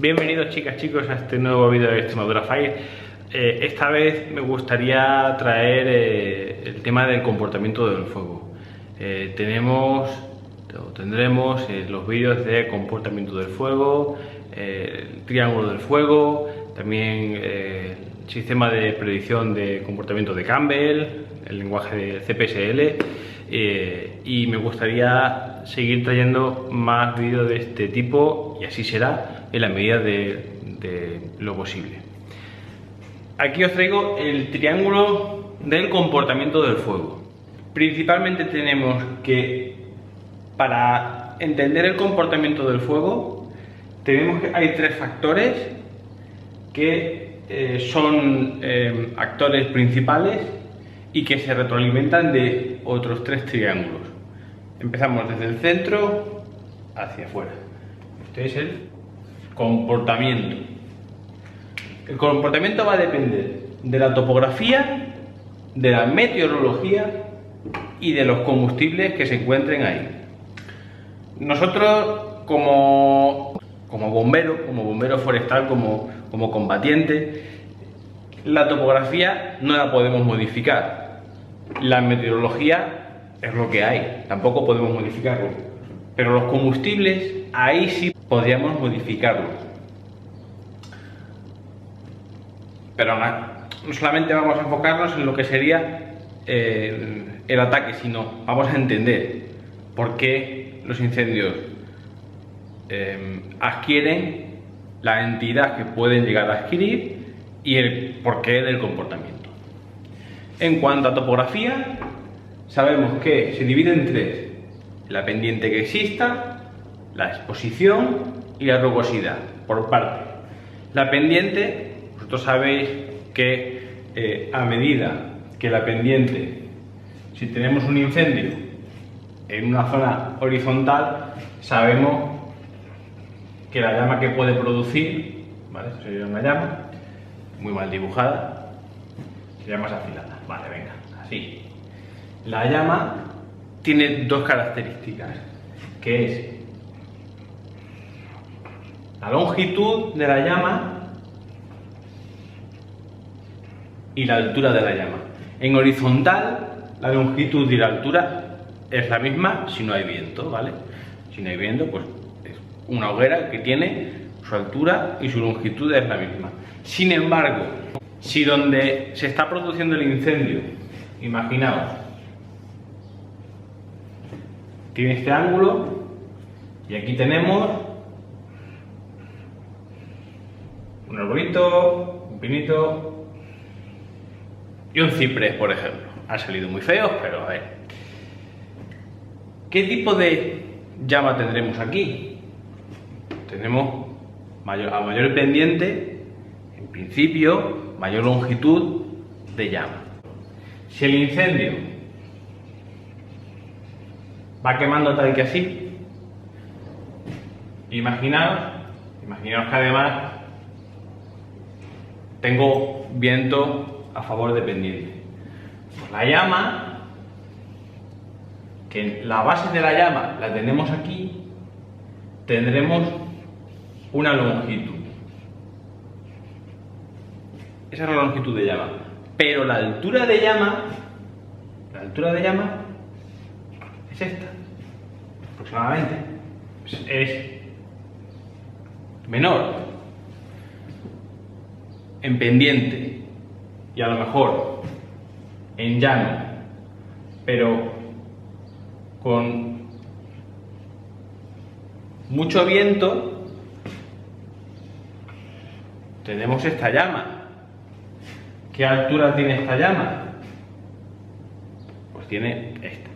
Bienvenidos chicas, chicos a este nuevo vídeo de Extremadura Fire. Esta vez me gustaría traer el tema del comportamiento del fuego. Tendremos los vídeos de comportamiento del fuego, el triángulo del fuego, también el sistema de predicción de comportamiento de Campbell, el lenguaje de CPSL, y me gustaría seguir trayendo más vídeos de este tipo, y así será en la medida de lo posible. Aquí os traigo el triángulo del comportamiento del fuego. Principalmente tenemos que, para entender el comportamiento del fuego, hay tres factores que son actores principales y que se retroalimentan de otros tres triángulos. Empezamos desde el centro hacia afuera. Este es el comportamiento. El comportamiento va a depender de la topografía, de la meteorología y de los combustibles que se encuentren ahí. Nosotros como bombero forestal, como combatiente, la topografía no la podemos modificar. La meteorología es lo que hay, tampoco podemos modificarlo. Pero los combustibles, ahí sí podríamos modificarlos. Pero no solamente vamos a enfocarnos en lo que sería el ataque, sino vamos a entender por qué los incendios adquieren la entidad que pueden llegar a adquirir y el porqué del comportamiento. En cuanto a topografía, sabemos que se divide en tres: la pendiente que exista, la exposición y la rugosidad. Por parte, la pendiente, vosotros sabéis que a medida que la pendiente, si tenemos un incendio en una zona horizontal, sabemos que la llama que puede producir, ¿vale? Esto sería una llama muy mal dibujada, sería más afilada. Vale, venga, así. La llama tiene dos características, que es la longitud de la llama y la altura de la llama. En horizontal, la longitud y la altura es la misma si no hay viento, ¿vale? Si no hay viento, pues es una hoguera que tiene su altura y su longitud es la misma. Sin embargo, si donde se está produciendo el incendio, imaginaos, tiene este ángulo y aquí tenemos un arbolito, un pinito y un ciprés, por ejemplo. Han salido muy feos, pero a ver. ¿Qué tipo de llama tendremos aquí? Tenemos a mayor pendiente, en principio, mayor longitud de llama. Si el incendio va quemando tal que así, imaginaos que además tengo viento a favor de pendiente. Pues la llama, que la base de la llama la tenemos aquí, tendremos una longitud. Esa es la longitud de llama. Pero la altura de llama es esta, aproximadamente. Es menor en pendiente y a lo mejor en llano, pero con mucho viento, tenemos esta llama. ¿Qué altura tiene esta llama? Pues tiene esta.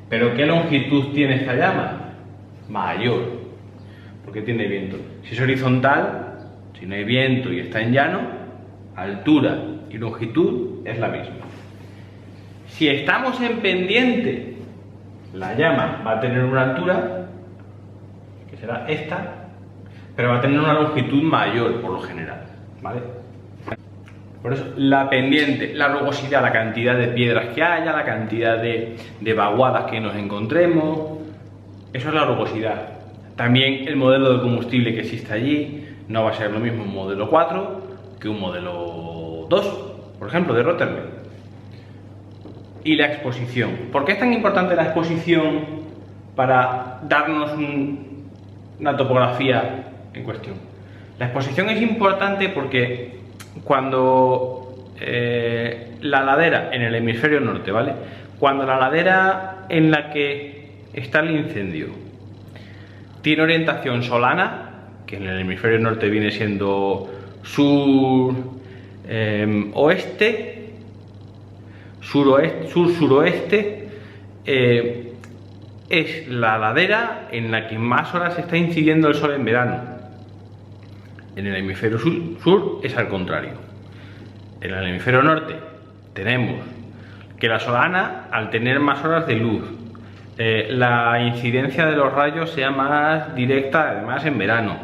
¿Pero qué longitud tiene esta llama? Mayor, porque tiene viento. Si es horizontal, si no hay viento y está en llano, altura y longitud es la misma. Si estamos en pendiente, la llama va a tener una altura, que será esta, pero va a tener una longitud mayor por lo general, ¿vale? Por eso, la pendiente, la rugosidad, la cantidad de piedras que haya, la cantidad de vaguadas que nos encontremos, eso es la rugosidad. También el modelo de combustible que existe allí no va a ser lo mismo un modelo 4 que un modelo 2, por ejemplo, de Rotterdam. Y la exposición. ¿Por qué es tan importante la exposición para darnos una topografía en cuestión? La exposición es importante porque cuando la ladera en el hemisferio norte, ¿vale? Cuando la ladera en la que está el incendio tiene orientación solana, que en el hemisferio norte viene siendo oeste, sur-suroeste, es la ladera en la que más horas está incidiendo el sol en verano. En el hemisferio sur es al contrario. En el hemisferio norte tenemos que la solana, al tener más horas de luz, la incidencia de los rayos sea más directa, además en verano.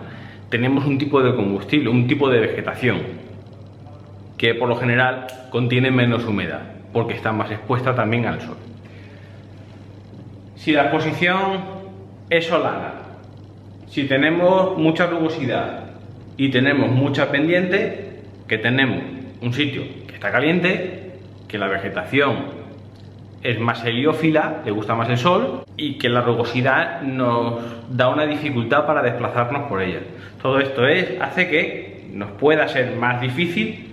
Tenemos un tipo de combustible, un tipo de vegetación que por lo general contiene menos humedad, porque está más expuesta también al sol. Si la exposición es solana, si tenemos mucha rugosidad y tenemos mucha pendiente, que tenemos un sitio que está caliente, que la vegetación es más heliófila, le gusta más el sol, y que la rugosidad nos da una dificultad para desplazarnos por ella. Todo esto hace que nos pueda ser más difícil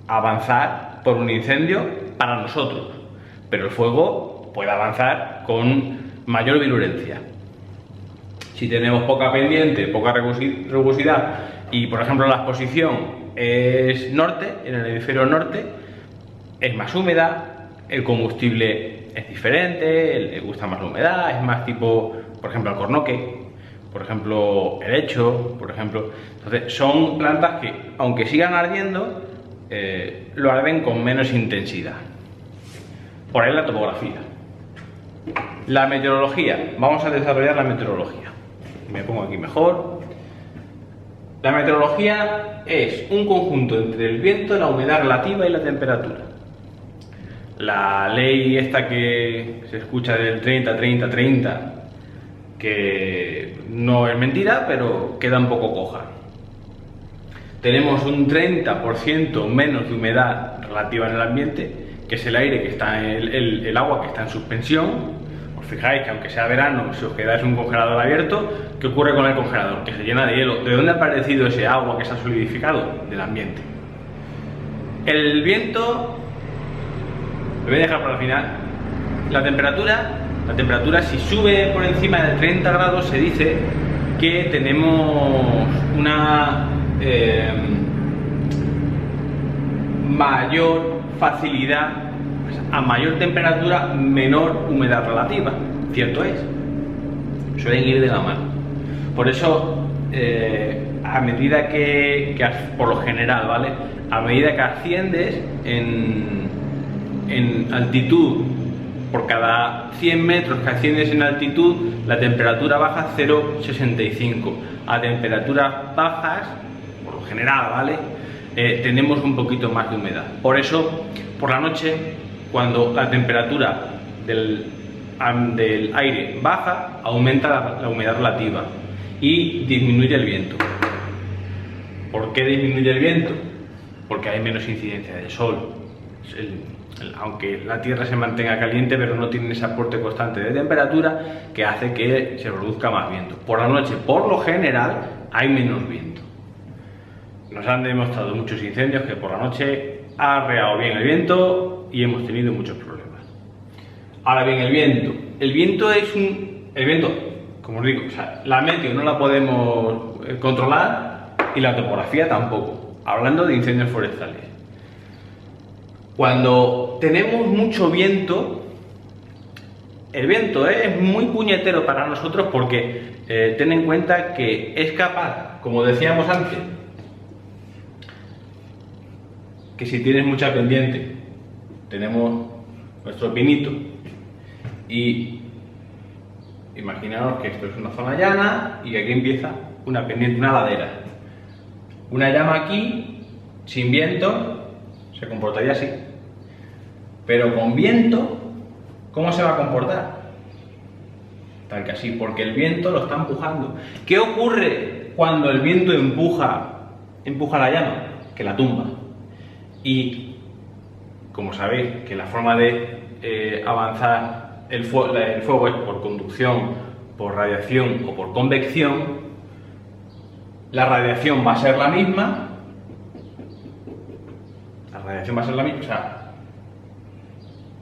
avanzar por un incendio para nosotros, pero el fuego puede avanzar con mayor virulencia. Si tenemos poca pendiente, poca rugosidad y por ejemplo la exposición es norte, en el hemisferio norte, es más húmeda, el combustible es diferente, le gusta más la humedad, es más tipo, por ejemplo, alcornoque, por ejemplo, helecho, por ejemplo. Entonces, son plantas que, aunque sigan ardiendo, lo arden con menos intensidad. Por ahí la topografía. La meteorología. Vamos a desarrollar la meteorología. Me pongo aquí mejor. La meteorología es un conjunto entre el viento, la humedad relativa y la temperatura. La ley esta que se escucha del 30-30-30, que no es mentira, pero queda un poco coja. Tenemos un 30% menos de humedad relativa en el ambiente, que es el aire que está en el agua que está en suspensión. Os fijáis que aunque sea verano, si os quedáis un congelador abierto, ¿qué ocurre con el congelador? Que se llena de hielo. ¿De dónde ha aparecido ese agua que se ha solidificado? Del ambiente. El viento, lo voy a dejar para el final. La temperatura si sube por encima de 30 grados se dice que tenemos una mayor facilidad, a mayor temperatura, menor humedad relativa. Cierto es, suelen ir de la mano. Por eso, a medida que por lo general, ¿vale? A medida que asciendes en altitud, por cada 100 metros que asciendes en altitud, la temperatura baja 0,65. A temperaturas bajas, por lo general, ¿vale? Tenemos un poquito más de humedad. Por eso, por la noche, cuando la temperatura del aire baja, aumenta la humedad relativa y disminuye el viento. ¿Por qué disminuye el viento? Porque hay menos incidencia del sol. Aunque la Tierra se mantenga caliente, pero no tiene ese aporte constante de temperatura que hace que se produzca más viento. Por la noche, por lo general, hay menos viento. Nos han demostrado muchos incendios que por la noche ha arreado bien el viento y hemos tenido muchos problemas. Ahora bien, el viento como os digo, o sea, la meteo no la podemos controlar y la topografía tampoco, hablando de incendios forestales. Cuando tenemos mucho viento, el viento es muy puñetero para nosotros porque ten en cuenta que es capaz, como decíamos antes, que si tienes mucha pendiente, tenemos nuestro pinito y imaginaos que esto es una zona llana y que aquí empieza una pendiente, una ladera. Una llama aquí, sin viento, se comportaría así. Pero con viento, ¿cómo se va a comportar? tal que así, porque el viento lo está empujando. ¿Qué ocurre cuando el viento empuja la llama? Que la tumba. Y como sabéis que la forma de avanzar el fuego es por conducción, por radiación o por convección, la radiación va a ser la misma. La radiación va a ser la misma, o sea,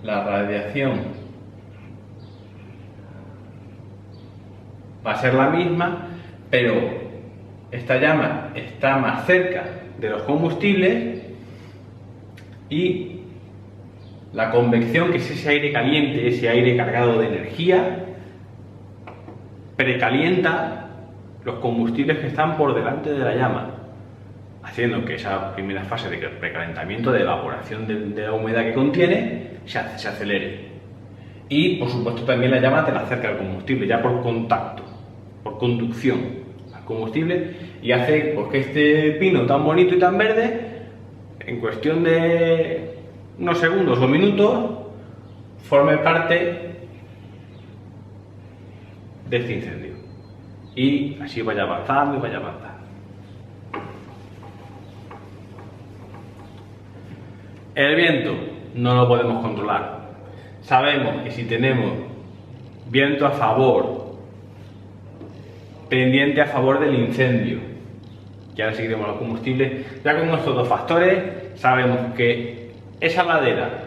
la radiación va a ser la misma, pero esta llama está más cerca de los combustibles y la convección, que es ese aire caliente, ese aire cargado de energía, precalienta los combustibles que están por delante de la llama, haciendo que esa primera fase de precalentamiento, de evaporación de la humedad que contiene, se acelere. Y por supuesto también la llama te la acerca al combustible, ya por contacto, por conducción al combustible, y hace pues, que este pino tan bonito y tan verde, en cuestión de unos segundos o minutos, forme parte de este incendio. Y así vaya avanzando y vaya avanzando. El viento no lo podemos controlar. Sabemos que si tenemos viento a favor, pendiente a favor del incendio, y ahora seguiremos los combustibles, ya con estos dos factores sabemos que esa ladera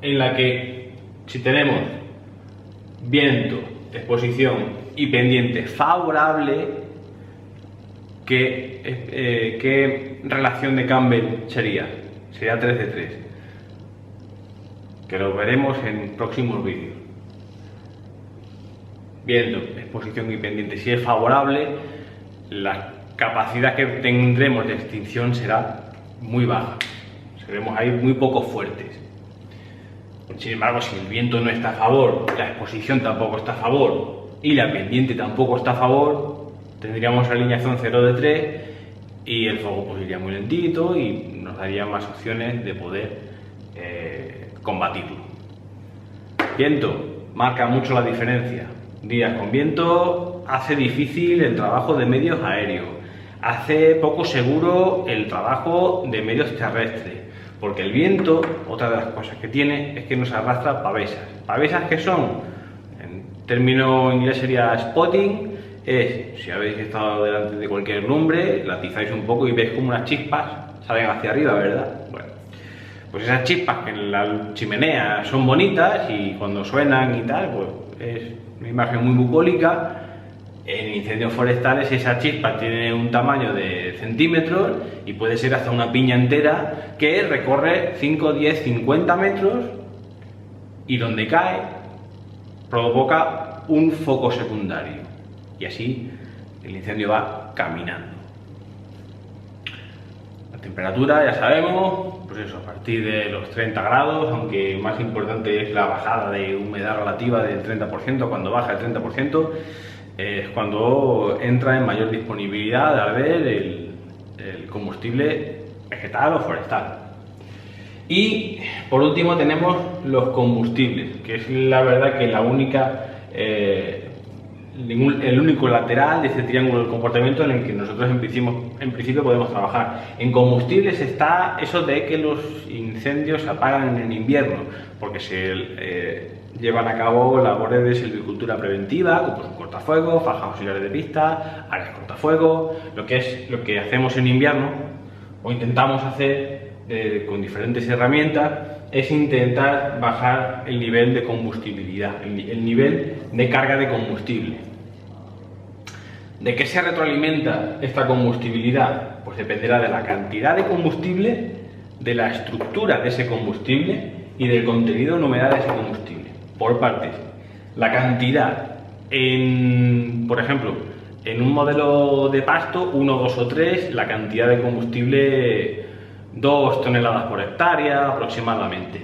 en la que si tenemos viento, exposición y pendiente favorable, ¿qué relación de Campbell sería? Sería 3 de 3, que lo veremos en próximos vídeos. Viendo exposición y pendiente, si es favorable, la capacidad que tendremos de extinción será muy baja, seremos ahí muy poco fuertes. Sin embargo, si el viento no está a favor, la exposición tampoco está a favor y la pendiente tampoco está a favor, tendríamos alineación 0 de 3 y el fuego pues iría muy lentito y nos daría más opciones de poder combatirlo. Viento marca mucho la diferencia. Días con viento hace difícil el trabajo de medios aéreos, hace poco seguro el trabajo de medios terrestres, porque el viento, otra de las cosas que tiene es que nos arrastra pavesas. Pavesas que son, en término inglés sería spotting, es, si habéis estado delante de cualquier lumbre, la atizáis un poco y veis como unas chispas salen hacia arriba, ¿verdad? Bueno, pues esas chispas que en la chimenea son bonitas y cuando suenan y tal, pues es una imagen muy bucólica. En incendios forestales esa chispa tiene un tamaño de centímetros y puede ser hasta una piña entera que recorre 5, 10, 50 metros y donde cae provoca un foco secundario y así el incendio va caminando. La temperatura ya sabemos, pues eso, a partir de los 30 grados, aunque más importante es la bajada de humedad relativa del 30%, cuando baja el 30%, es cuando entra en mayor disponibilidad de arder el combustible vegetal o forestal. Y por último tenemos los combustibles, que es la verdad que la única, el único lateral de este triángulo del comportamiento en el que nosotros en principio podemos trabajar. En combustibles está eso de que los incendios se apagan en invierno, porque se llevan a cabo labores de silvicultura preventiva, como pues, cortafuegos, fajas auxiliares de pista, áreas cortafuegos, lo que hacemos en invierno, o intentamos hacer con diferentes herramientas, es intentar bajar el nivel de combustibilidad, el nivel de carga de combustible. ¿De qué se retroalimenta esta combustibilidad? Pues dependerá de la cantidad de combustible, de la estructura de ese combustible y del contenido en humedad de ese combustible. Por partes, la cantidad, por ejemplo, en un modelo de pasto 1, 2 o 3, la cantidad de combustible 2 toneladas por hectárea aproximadamente.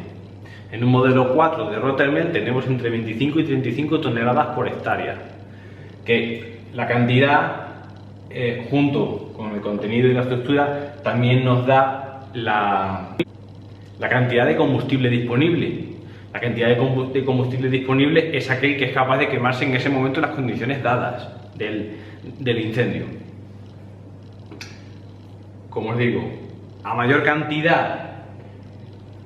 En un modelo 4 de Rothermel tenemos entre 25 y 35 toneladas por hectárea, que la cantidad junto con el contenido y la estructura también nos da la cantidad de combustible disponible. La cantidad de combustible disponible es aquel que es capaz de quemarse en ese momento en las condiciones dadas del incendio. Como os digo, a mayor cantidad,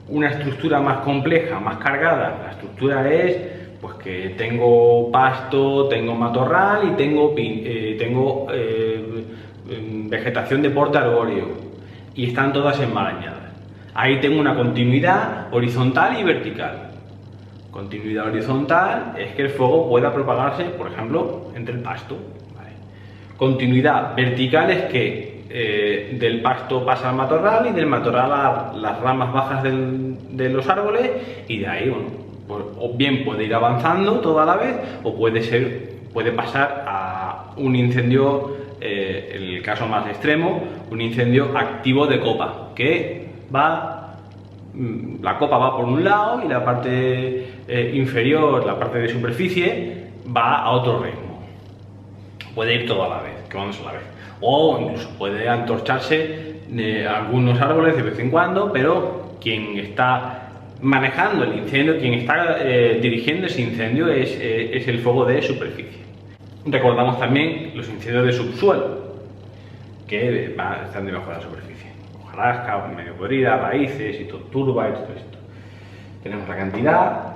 una estructura más compleja, más cargada. La estructura es pues que tengo pasto, tengo matorral y tengo vegetación de porte arbóreo y están todas enmarañadas. Ahí tengo una continuidad horizontal y vertical. Continuidad horizontal es que el fuego pueda propagarse, por ejemplo, entre el pasto. ¿Vale? Continuidad vertical es que del pasto pasa al matorral y del matorral a las ramas bajas de los árboles, y de ahí, bueno, pues, o bien puede ir avanzando toda la vez o puede pasar a un incendio, en el caso más extremo, un incendio activo de copa, que la copa va por un lado y la parte inferior, la parte de superficie, va a otro ritmo. Puede ir todo a la vez, quemándose a la vez. O incluso puede antorcharse algunos árboles de vez en cuando, pero quien está manejando el incendio, quien está dirigiendo ese incendio es el fuego de superficie. Recordamos también los incendios de subsuelo, que están debajo de la superficie. Hojarasca, medio podrida, raíces y todo, turba y todo esto. Tenemos la cantidad,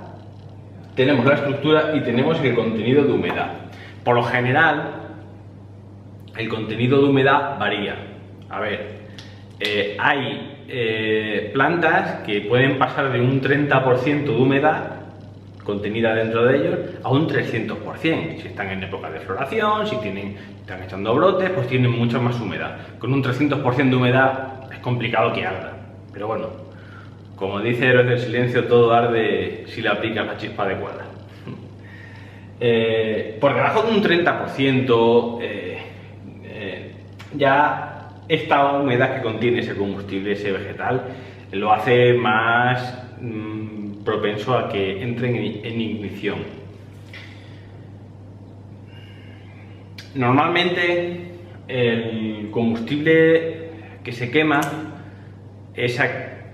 tenemos la estructura y tenemos el contenido de humedad. Por lo general, el contenido de humedad varía. A ver, hay plantas que pueden pasar de un 30% de humedad contenida dentro de ellos a un 300%. Si están en época de floración, si están echando brotes, pues tienen mucha más humedad. Con un 300% de humedad es complicado que arda. Pero bueno, como dice Héroes del Silencio, todo arde si le aplicas la chispa adecuada. Por debajo de un 30%, ya esta humedad que contiene ese combustible, ese vegetal, lo hace más propenso a que entren en ignición. Normalmente el combustible que se quema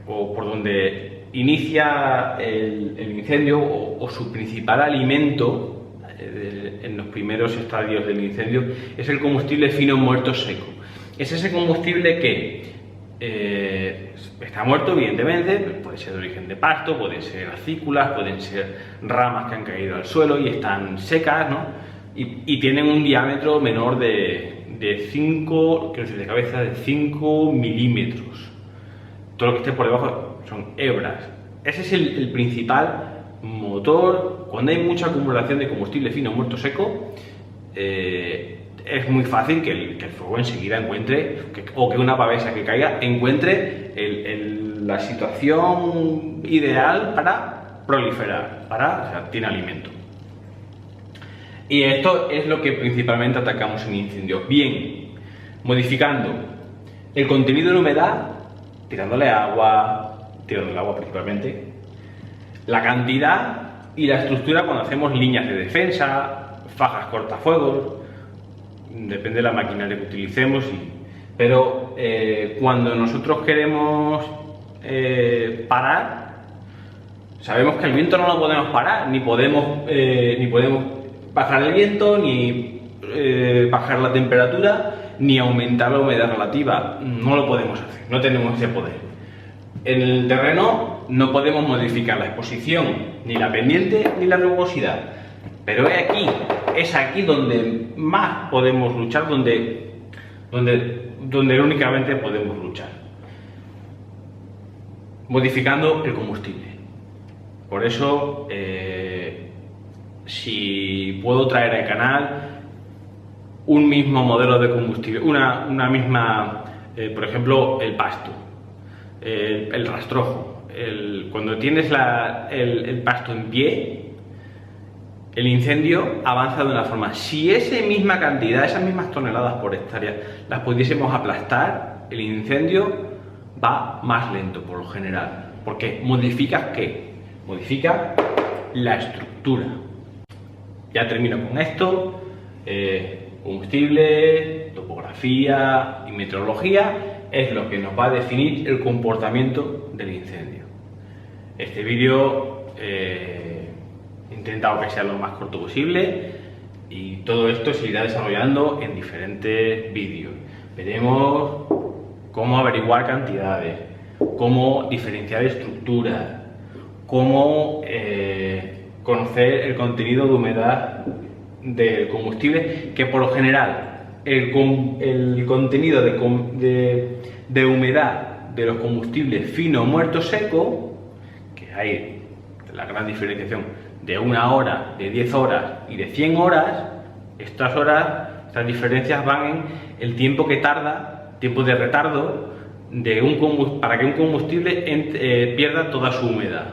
o por donde inicia el incendio o su principal alimento en los primeros estadios del incendio es el combustible fino muerto seco. Es ese combustible que está muerto, evidentemente, puede ser de origen de pasto, pueden ser acículas, pueden ser ramas que han caído al suelo y están secas, ¿no? Y tienen un diámetro menor de 5, quiero decir, de cabeza de 5 milímetros. Todo lo que esté por debajo son hebras. Ese es el principal motor. Cuando hay mucha acumulación de combustible fino muerto seco, es muy fácil que el fuego enseguida encuentre, o que una pavesa que caiga encuentre la situación ideal para proliferar, o sea, tiene alimento. Y esto es lo que principalmente atacamos en incendios. Bien, modificando el contenido de humedad, tirándole agua principalmente, la cantidad y la estructura cuando hacemos líneas de defensa, fajas cortafuegos, depende de la maquinaria que utilicemos, pero cuando nosotros queremos parar, sabemos que el viento no lo podemos parar, ni podemos bajar el viento, ni bajar la temperatura, ni aumentar la humedad relativa. No lo podemos hacer, no tenemos ese poder. En el terreno no podemos modificar la exposición, ni la pendiente, ni la rugosidad. Pero es aquí donde más podemos luchar, donde únicamente podemos luchar. Modificando el combustible. Por eso, si puedo traer al canal un mismo modelo de combustible, una misma, por ejemplo, el pasto, el rastrojo. Cuando tienes el pasto en pie, el incendio avanza de una forma. Si esa misma cantidad, esas mismas toneladas por hectárea, las pudiésemos aplastar, el incendio va más lento por lo general. Porque modificas ¿qué? Modifica la estructura. Ya termino con esto. Combustible, topografía y meteorología es lo que nos va a definir el comportamiento del incendio. Este vídeo he intentado que sea lo más corto posible y todo esto se irá desarrollando en diferentes vídeos. Veremos cómo averiguar cantidades, cómo diferenciar estructuras, cómo conocer el contenido de humedad del combustible, que por lo general el contenido de humedad de los combustibles fino muerto seco, que hay la gran diferenciación de 1 hora, de 10 horas y de 100 horas, estas diferencias van en el tiempo que tarda, tiempo de retardo para que un combustible pierda toda su humedad.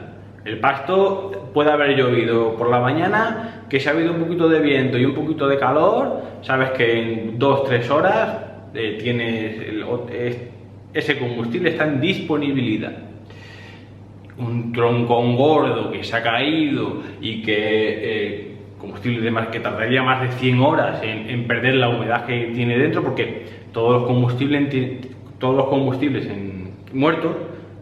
El pasto puede haber llovido por la mañana, que si ha habido un poquito de viento y un poquito de calor, sabes que en 2-3 horas ese combustible está en disponibilidad. Un troncón gordo que se ha caído y que combustible que tardaría más de 100 horas en perder la humedad que tiene dentro, porque todos los combustibles muertos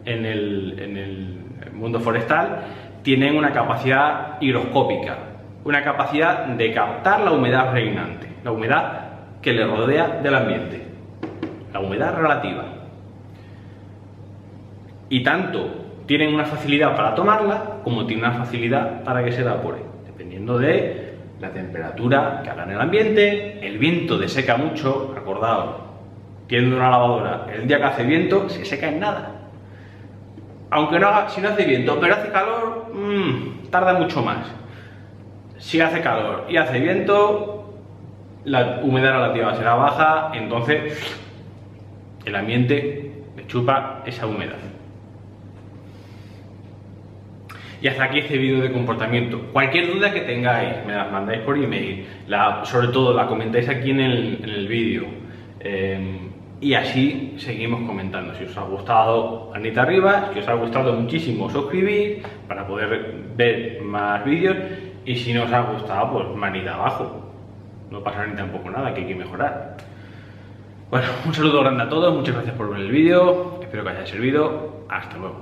en el mundo forestal tienen una capacidad higroscópica, una capacidad de captar la humedad reinante, la humedad que le rodea del ambiente, la humedad relativa. Y tanto tienen una facilidad para tomarla como tienen una facilidad para que se evapore, dependiendo de la temperatura que haga en el ambiente. El viento deseca mucho, acordaos, tiene una lavadora, el día que hace viento se seca en nada. Aunque si no hace viento, pero hace calor, tarda mucho más. Si hace calor y hace viento, la humedad relativa será baja, entonces el ambiente le chupa esa humedad. Y hasta aquí este vídeo de comportamiento. Cualquier duda que tengáis, me las mandáis por email, sobre todo la comentáis aquí en el vídeo. Y así seguimos comentando. Si os ha gustado, manita arriba. Si os ha gustado muchísimo, suscribir para poder ver más vídeos. Y si no os ha gustado, pues manita abajo. No pasa ni tampoco nada, que hay que mejorar. Bueno, un saludo grande a todos. Muchas gracias por ver el vídeo. Espero que os haya servido. Hasta luego.